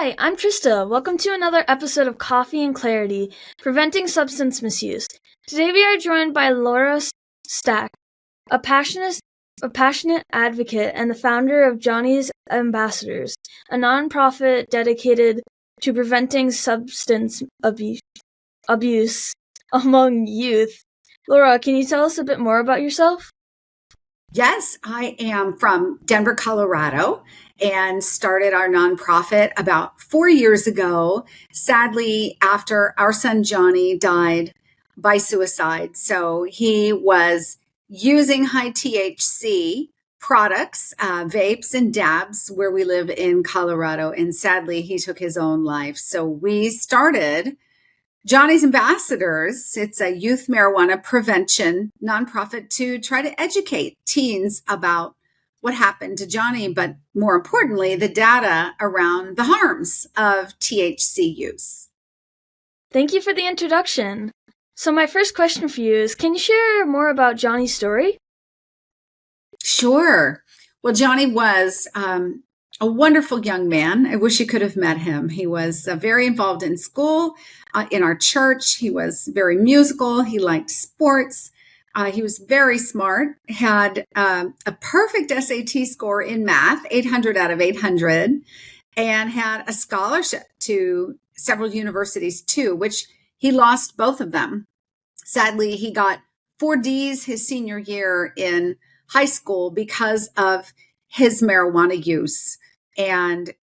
Hi, I'm Trista. Welcome to another episode of Coffee and Clarity, Preventing Substance Misuse. Today we are joined by Laura Stack, a passionate advocate and the founder of Johnny's Ambassadors, a nonprofit dedicated to preventing substance abuse among youth. Laura, can you tell us a bit more about yourself? Yes, I am from Denver, Colorado, and started our nonprofit about 4 years ago. Sadly, after our son Johnny died by suicide. So he was using high THC products, vapes and dabs where we live in Colorado. And sadly, he took his own life. So we started Johnny's Ambassadors. It's a youth marijuana prevention nonprofit to try to educate teens about what happened to Johnny, but more importantly, the data around the harms of THC use. Thank you for the introduction. So my first question for you is, can you share more about Johnny's story? Sure. Well, Johnny was a wonderful young man. I wish you could have met him. He was very involved in school, in our church. He was very musical. He liked sports. He was very smart, had a perfect SAT score in math, 800 out of 800, and had a scholarship to several universities too, which he lost both of them. Sadly, he got 4 Ds his senior year in high school because of his marijuana use. And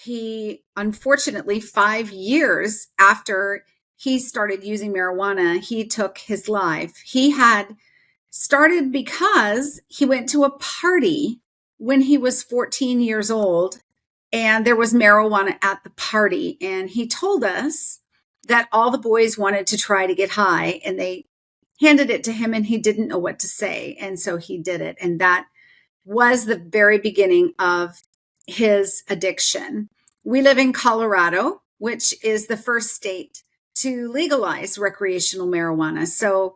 he, unfortunately, 5 years after he started using marijuana, he took his life. He had started because he went to a party when he was 14 years old, and there was marijuana at the party. And he told us that all the boys wanted to try to get high, and they handed it to him, and he didn't know what to say. And so he did it. And that was the very beginning of his addiction. We live in Colorado, which is the first state to legalize recreational marijuana. So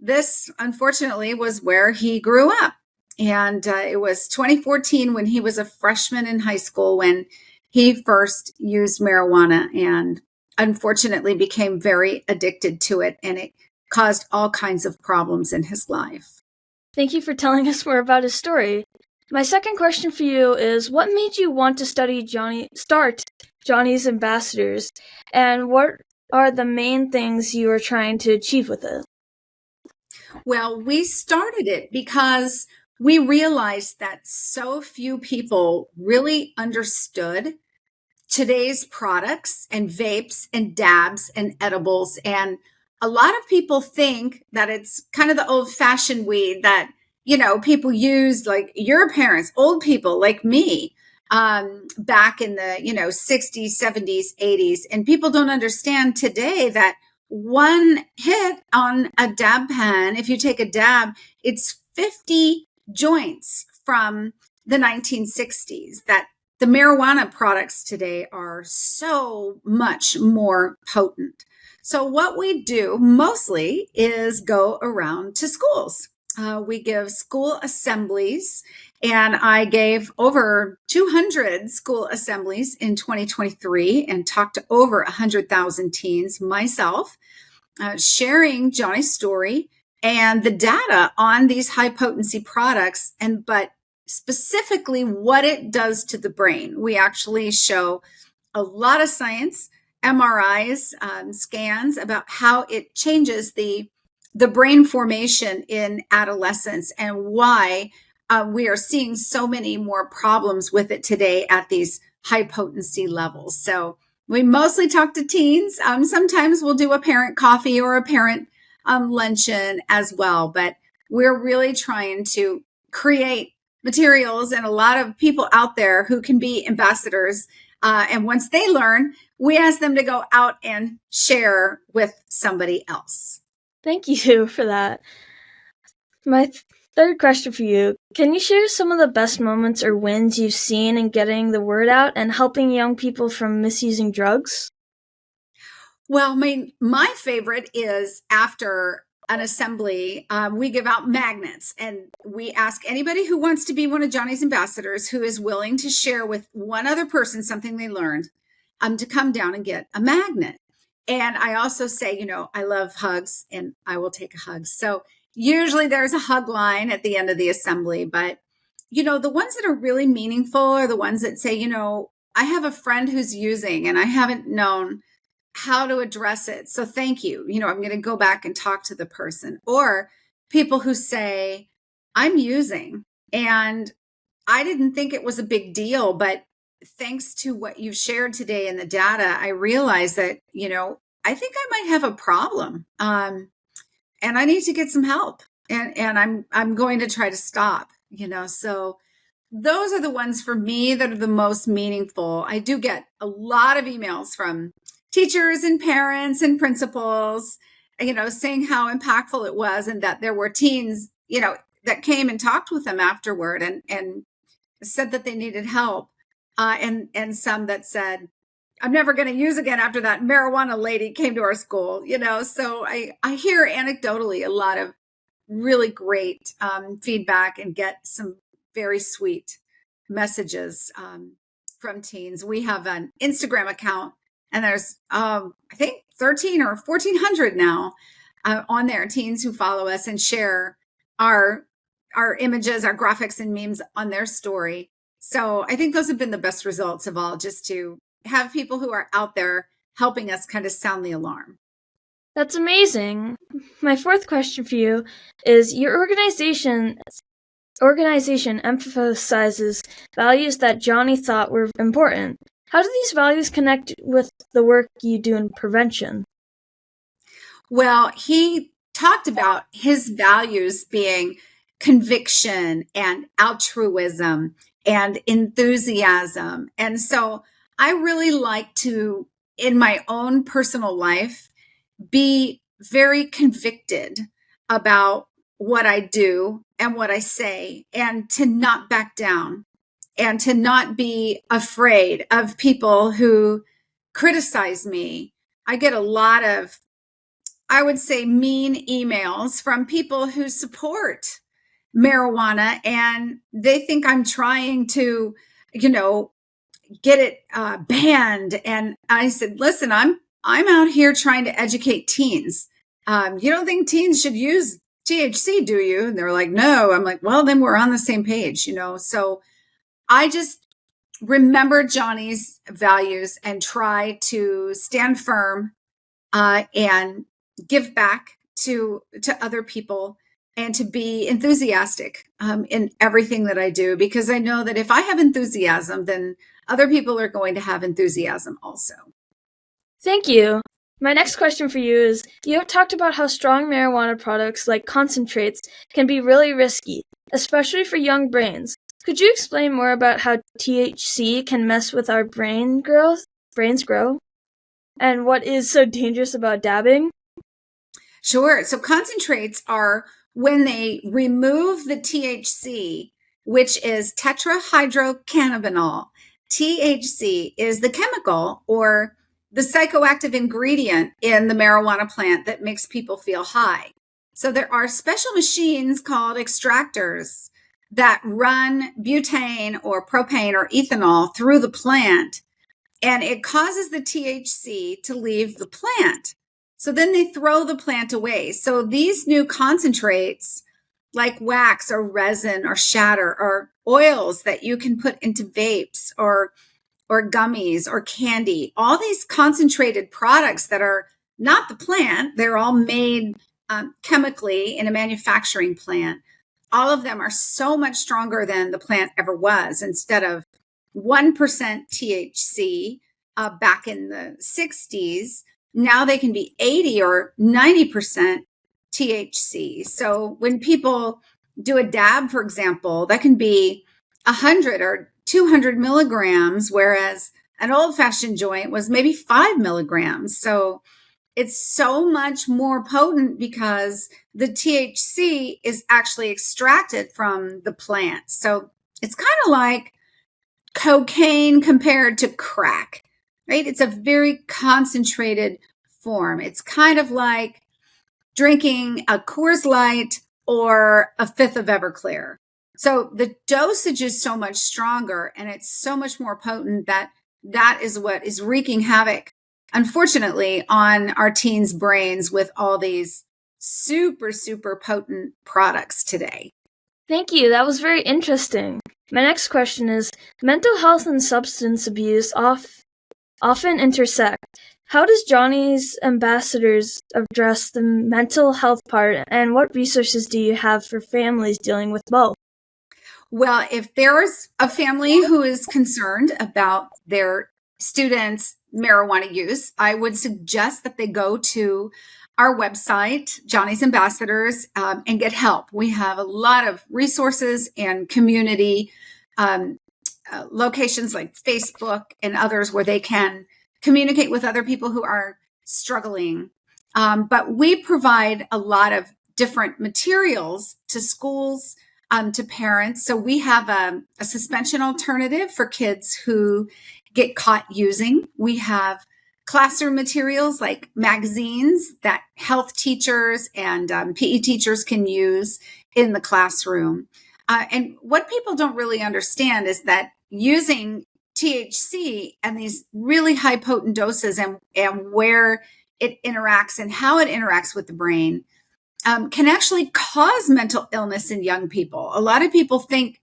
this, unfortunately, was where he grew up. And it was 2014 when he was a freshman in high school when he first used marijuana and unfortunately became very addicted to it. And it caused all kinds of problems in his life. Thank you for telling us more about his story. My second question for you is, what made you want to start Johnny's Ambassadors, and what are the main things you are trying to achieve with it? Well, we started it because we realized that so few people really understood today's products and vapes and dabs and edibles. And a lot of people think that it's kind of the old fashioned weed that, people used, like your parents, old people like me, back in the, 60s, 70s, 80s. And people don't understand today that one hit on a dab pen, if you take a dab, it's 50 joints from the 1960s. That the marijuana products today are so much more potent. So what we do mostly is go around to schools. We give school assemblies, and I gave over 200 school assemblies in 2023 and talked to over 100,000 teens myself, sharing Johnny's story and the data on these high potency products, but specifically what it does to the brain. We actually show a lot of science, MRIs, scans about how it changes the brain formation in adolescence and why we are seeing so many more problems with it today at these high potency levels. So we mostly talk to teens. Sometimes we'll do a parent coffee or a parent luncheon as well, but we're really trying to create materials and a lot of people out there who can be ambassadors. And once they learn, we ask them to go out and share with somebody else. Thank you for that. My third question for you, can you share some of the best moments or wins you've seen in getting the word out and helping young people from misusing drugs? Well, my favorite is after an assembly, we give out magnets and we ask anybody who wants to be one of Johnny's ambassadors who is willing to share with one other person something they learned. to come down and get a magnet. And I also say, I love hugs and I will take a hug. So usually there's a hug line at the end of the assembly, but the ones that are really meaningful are the ones that say, I have a friend who's using and I haven't known how to address it. So thank you. I'm going to go back and talk to the person. Or people who say, I'm using and I didn't think it was a big deal, but thanks to what you've shared today in the data, I realized that, I think I might have a problem. And I need to get some help. And I'm going to try to stop, so those are the ones for me that are the most meaningful. I do get a lot of emails from teachers and parents and principals, saying how impactful it was and that there were teens, that came and talked with them afterward and said that they needed help. And some that said, I'm never going to use again after that marijuana lady came to our school, so I hear anecdotally a lot of really great feedback and get some very sweet messages from teens. We have an Instagram account and there's, I think 13 or 1400 now on there, teens who follow us and share our images, our graphics and memes on their story. So I think those have been the best results of all, just to have people who are out there helping us kind of sound the alarm. That's amazing. My fourth question for you is, your organization emphasizes values that Johnny thought were important. How do these values connect with the work you do in prevention? Well, he talked about his values being conviction and altruism and enthusiasm. And so I really like to, in my own personal life, be very convicted about what I do and what I say, and to not back down and to not be afraid of people who criticize me. I get a lot of, I would say, mean emails from people who support marijuana and they think I'm trying to, get it banned. And I said, listen, I'm out here trying to educate teens. You don't think teens should use THC, do you? And they're like, no. I'm like, well, then we're on the same page, So I just remember Johnny's values and try to stand firm and give back to other people and to be enthusiastic in everything that I do, because I know that if I have enthusiasm, then other people are going to have enthusiasm also. Thank you. My next question for you is, you have talked about how strong marijuana products like concentrates can be really risky, especially for young brains. Could you explain more about how THC can mess with our brains grow, and what is so dangerous about dabbing? Sure. So concentrates are when they remove the THC, which is tetrahydrocannabinol. THC is the chemical or the psychoactive ingredient in the marijuana plant that makes people feel high. So there are special machines called extractors that run butane or propane or ethanol through the plant, and it causes the THC to leave the plant. So then they throw the plant away. So these new concentrates, like wax or resin or shatter or oils that you can put into vapes or gummies or candy, all these concentrated products that are not the plant, they're all made chemically in a manufacturing plant. All of them are so much stronger than the plant ever was. Instead of 1% THC back in the 60s, now they can be 80 or 90% THC. So when people do a dab, for example, that can be 100 or 200 milligrams, whereas an old-fashioned joint was maybe 5 milligrams. So it's so much more potent because the THC is actually extracted from the plant. So it's kind of like cocaine compared to crack, right? It's a very concentrated form. It's kind of like drinking a Coors Light or a fifth of Everclear. So the dosage is so much stronger and it's so much more potent that that is what is wreaking havoc, unfortunately, on our teens' brains with all these super, super potent products today. Thank you. That was very interesting. My next question is, mental health and substance abuse often intersect. How does Johnny's Ambassadors address the mental health part, and what resources do you have for families dealing with both? Well, if there's a family who is concerned about their students' marijuana use, I would suggest that they go to our website, Johnny's Ambassadors, and get help. We have a lot of resources and community um, locations like Facebook and others where they can communicate with other people who are struggling. But we provide a lot of different materials to schools, to parents. So we have a suspension alternative for kids who get caught using. We have classroom materials like magazines that health teachers and PE teachers can use in the classroom. And what people don't really understand is that using THC and these really high potent doses and where it interacts and how it interacts with the brain can actually cause mental illness in young people. A lot of people think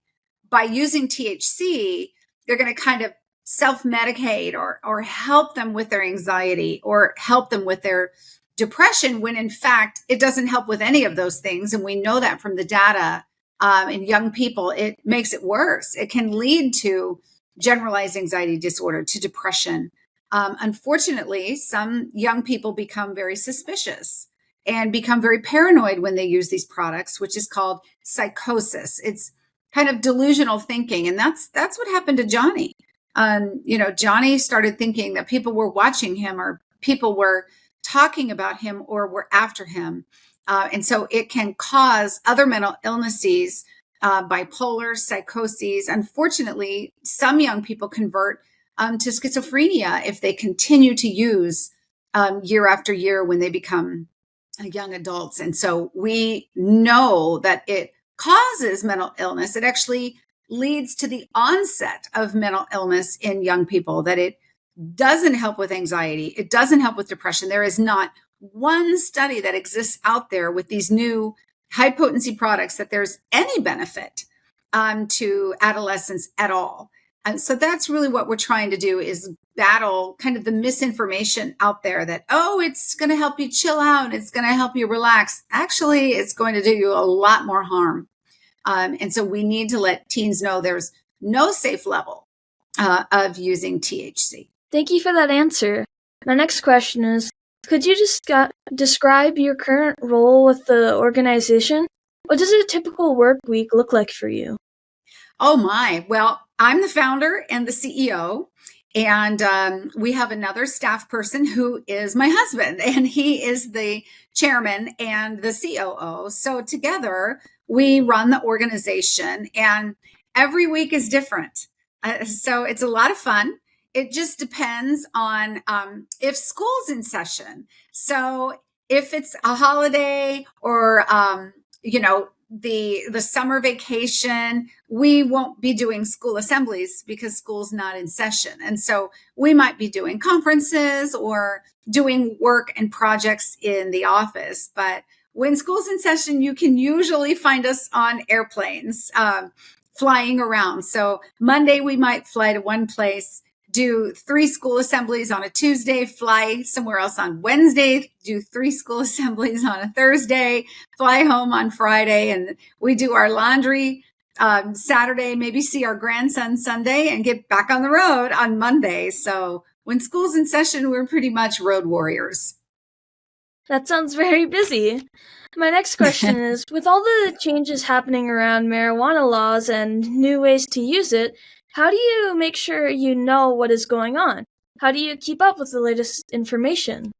by using THC, they're going to kind of self-medicate or help them with their anxiety or help them with their depression, when in fact, it doesn't help with any of those things. And we know that from the data in young people, it makes it worse. It can lead to generalized anxiety disorder, to depression. Unfortunately, some young people become very suspicious and become very paranoid when they use these products, which is called psychosis. It's kind of delusional thinking. And that's what happened to Johnny. Johnny started thinking that people were watching him or people were talking about him or were after him. And so it can cause other mental illnesses, bipolar, psychoses. Unfortunately, some young people convert to schizophrenia if they continue to use year after year when they become young adults. And so we know that it causes mental illness. It actually leads to the onset of mental illness in young people, that it doesn't help with anxiety. It doesn't help with depression. There is not one study that exists out there with these new high potency products that there's any benefit to adolescents at all. And so that's really what we're trying to do, is battle kind of the misinformation out there that, oh, it's going to help you chill out. It's going to help you relax. Actually, it's going to do you a lot more harm. And so we need to let teens know there's no safe level of using THC. Thank you for that answer. My next question is, could you just describe your current role with the organization? What does a typical work week look like for you? Oh my. Well, I'm the founder and the CEO. And we have another staff person who is my husband, and he is the chairman and the COO. So together we run the organization, and every week is different. So it's a lot of fun. It just depends on if school's in session. So if it's a holiday or, the summer vacation, we won't be doing school assemblies because school's not in session. And so we might be doing conferences or doing work and projects in the office. But when school's in session, you can usually find us on airplanes, flying around. So Monday, we might fly to one place, do 3 school assemblies on a Tuesday, fly somewhere else on Wednesday, do 3 school assemblies on a Thursday, fly home on Friday, and we do our laundry Saturday, maybe see our grandson Sunday, and get back on the road on Monday. So when school's in session, we're pretty much road warriors. That sounds very busy. My next question is, with all the changes happening around marijuana laws and new ways to use it, how do you make sure you know what is going on? How do you keep up with the latest information?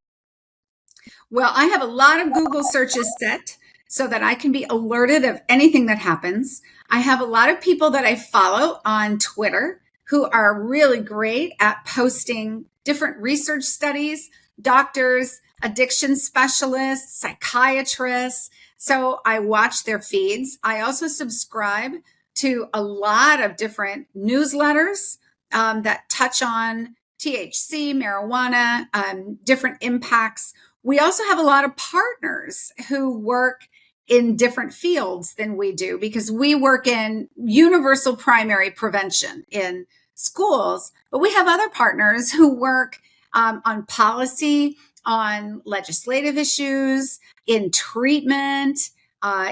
Well, I have a lot of Google searches set so that I can be alerted of anything that happens. I have a lot of people that I follow on Twitter who are really great at posting different research studies, doctors, addiction specialists, psychiatrists. So I watch their feeds. I also subscribe to a lot of different newsletters that touch on THC, marijuana, different impacts. We also have a lot of partners who work in different fields than we do, because we work in universal primary prevention in schools, but we have other partners who work on policy, on legislative issues, in treatment,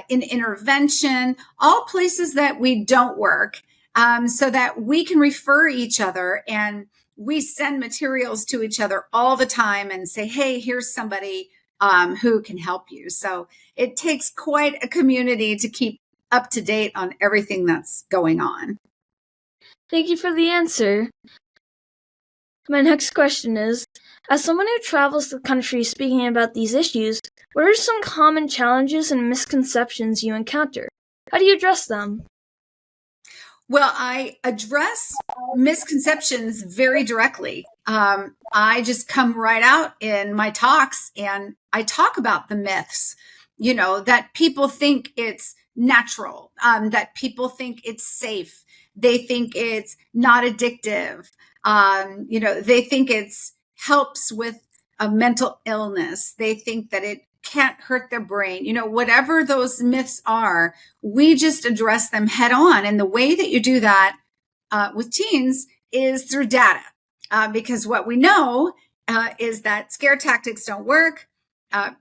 in intervention, all places that we don't work, so that we can refer each other, and we send materials to each other all the time and say, hey, here's somebody who can help you. So it takes quite a community to keep up to date on everything that's going on. Thank you for the answer. My next question is, as someone who travels the country speaking about these issues, what are some common challenges and misconceptions you encounter? How do you address them? Well, I address misconceptions very directly. I just come right out in my talks and I talk about the myths, that people think it's natural, that people think it's safe. They think it's not addictive. They think it's helps with a mental illness. They think that it can't hurt their brain. Whatever those myths are, we just address them head on. And the way that you do that with teens is through data, because what we know is that scare tactics don't work.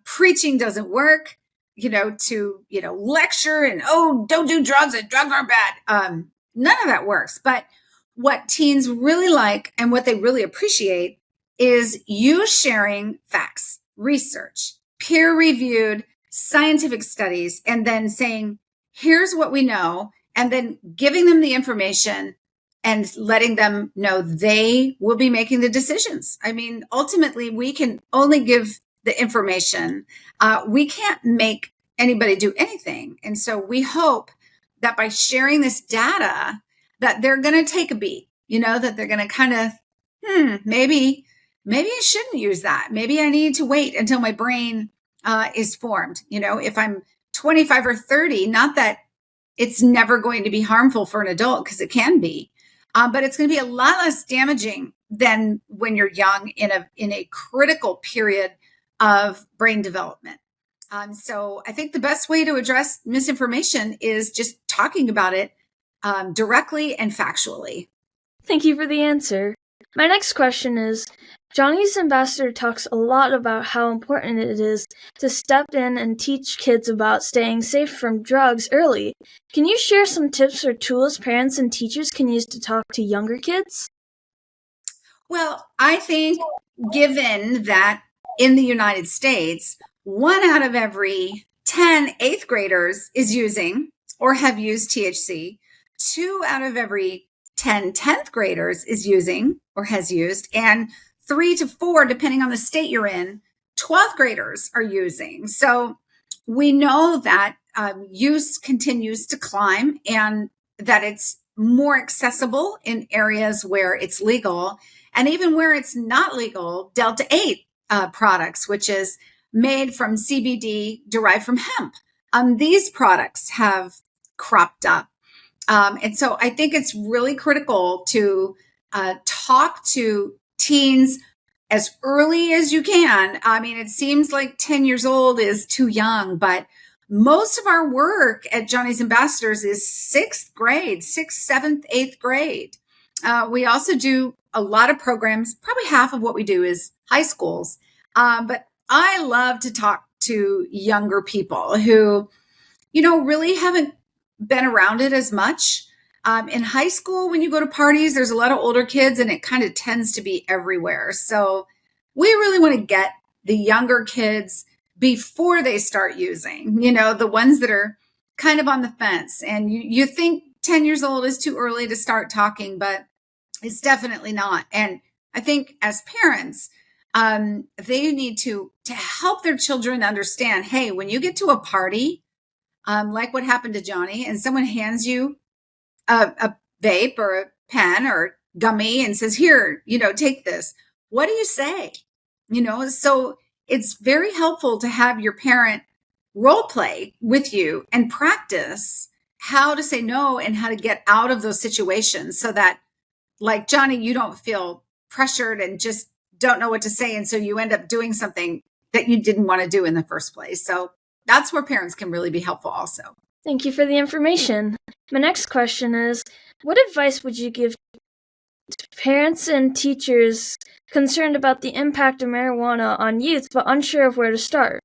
Preaching doesn't work, to lecture and, don't do drugs and drugs are bad. None of that works. But what teens really like and what they really appreciate is you sharing facts, research, peer-reviewed scientific studies, and then saying, here's what we know, and then giving them the information and letting them know they will be making the decisions. I mean, ultimately, we can only give the information. We can't make anybody do anything. And so we hope that by sharing this data, that they're going to take a beat, that they're going to kind of, maybe I shouldn't use that. Maybe I need to wait until my brain is formed. If I'm 25 or 30, not that it's never going to be harmful for an adult, because it can be, but it's going to be a lot less damaging than when you're young in a critical period of brain development. So I think the best way to address misinformation is just talking about it directly and factually. Thank you for the answer. My next question is, Johnny's Ambassador talks a lot about how important it is to step in and teach kids about staying safe from drugs early. Can you share some tips or tools parents and teachers can use to talk to younger kids? Well, I think given that in the United States, 1 out of every 10 eighth graders is using or have used THC, 2 out of every 10 10th graders is using or has used, and 3 to 4, depending on the state you're in, 12th graders are using. So we know that use continues to climb and that it's more accessible in areas where it's legal, and even where it's not legal, Delta 8 products, which is made from CBD derived from hemp. These products have cropped up. And so I think it's really critical to talk to teens as early as you can. I mean, it seems like 10 years old is too young, but most of our work at Johnny's Ambassadors is 6th grade, 6th, 7th, 8th grade. We also do a lot of programs. Probably half of what we do is high schools. But I love to talk to younger people who, really haven't been around it as much. In high school, when you go to parties, there's a lot of older kids and it kind of tends to be everywhere. So we really want to get the younger kids before they start using, the ones that are kind of on the fence. And you think 10 years old is too early to start talking, but it's definitely not. And I think as parents, they need to help their children understand, hey, when you get to a party, like what happened to Johnny, and someone hands you a vape or a pen or gummy and says, here, take this. What do you say? So it's very helpful to have your parent role play with you and practice how to say no and how to get out of those situations so that like Johnny, you don't feel pressured and just don't know what to say. And so you end up doing something that you didn't want to do in the first place. So that's where parents can really be helpful also. Thank you for the information. My next question is, what advice would you give to parents and teachers concerned about the impact of marijuana on youth but unsure of where to start?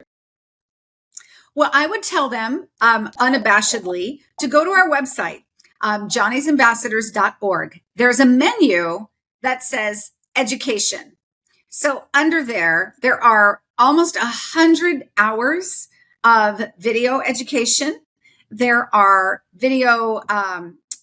Well, I would tell them unabashedly to go to our website, johnnysambassadors.org. There's a menu that says education. So under there are almost 100 hours of video education. There are video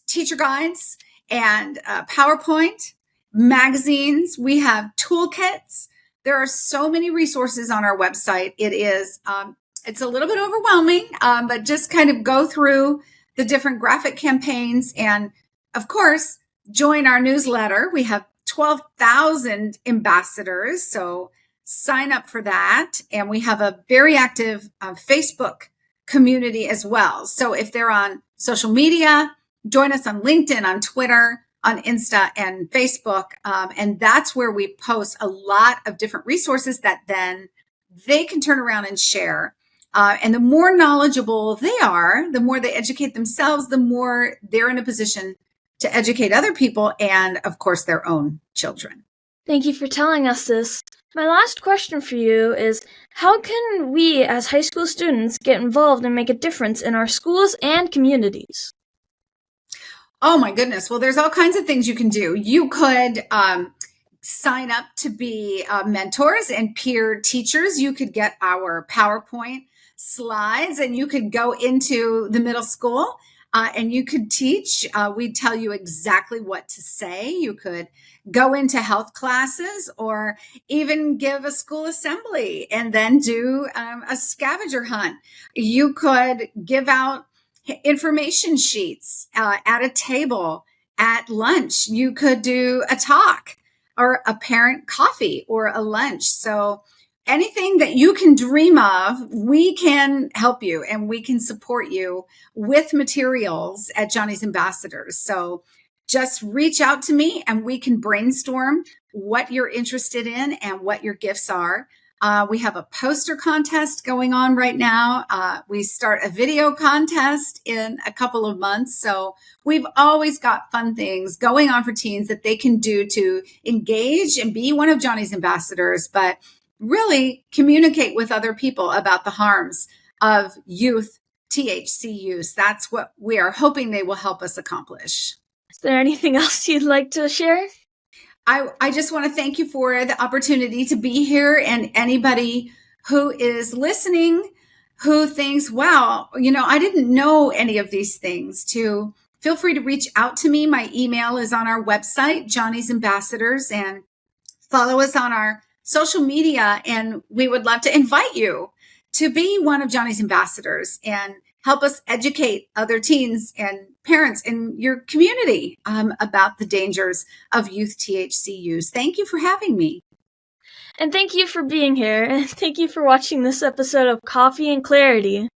teacher guides and PowerPoint, magazines. We have toolkits. There are so many resources on our website. It's a little bit overwhelming, but just kind of go through the different graphic campaigns and, of course, join our newsletter. We have 12,000 ambassadors, so sign up for that. And we have a very active Facebook community as well. So if they're on social media, join us on LinkedIn, on Twitter, on Insta and Facebook. And that's where we post a lot of different resources that then they can turn around and share. And the more knowledgeable they are, the more they educate themselves, the more they're in a position to educate other people and, of course, their own children. Thank you for telling us this. My last question for you is, how can we as high school students get involved and make a difference in our schools and communities? Oh my goodness. Well, there's all kinds of things you can do. You could sign up to be mentors and peer teachers. You could get our PowerPoint slides and you could go into the middle school and you could teach. We'd tell you exactly what to say. You could go into health classes or even give a school assembly and then do a scavenger hunt. You could give out information sheets at a table at lunch. You could do a talk or a parent coffee or a lunch. So anything that you can dream of, we can help you and we can support you with materials at Johnny's Ambassadors. So just reach out to me and we can brainstorm what you're interested in and what your gifts are. We have a poster contest going on right now. We start a video contest in a couple of months. So we've always got fun things going on for teens that they can do to engage and be one of Johnny's ambassadors, but really communicate with other people about the harms of youth THC use. That's what we are hoping they will help us accomplish. Is there anything else you'd like to share? I just want to thank you for the opportunity to be here, and anybody who is listening who thinks, wow, I didn't know any of these things, to feel free to reach out to me. My email is on our website, Johnny's Ambassadors, and follow us on our social media. And we would love to invite you to be one of Johnny's Ambassadors and help us educate other teens and parents in your community about the dangers of youth THC use. Thank you for having me. And thank you for being here. And thank you for watching this episode of Coffee and Clarity.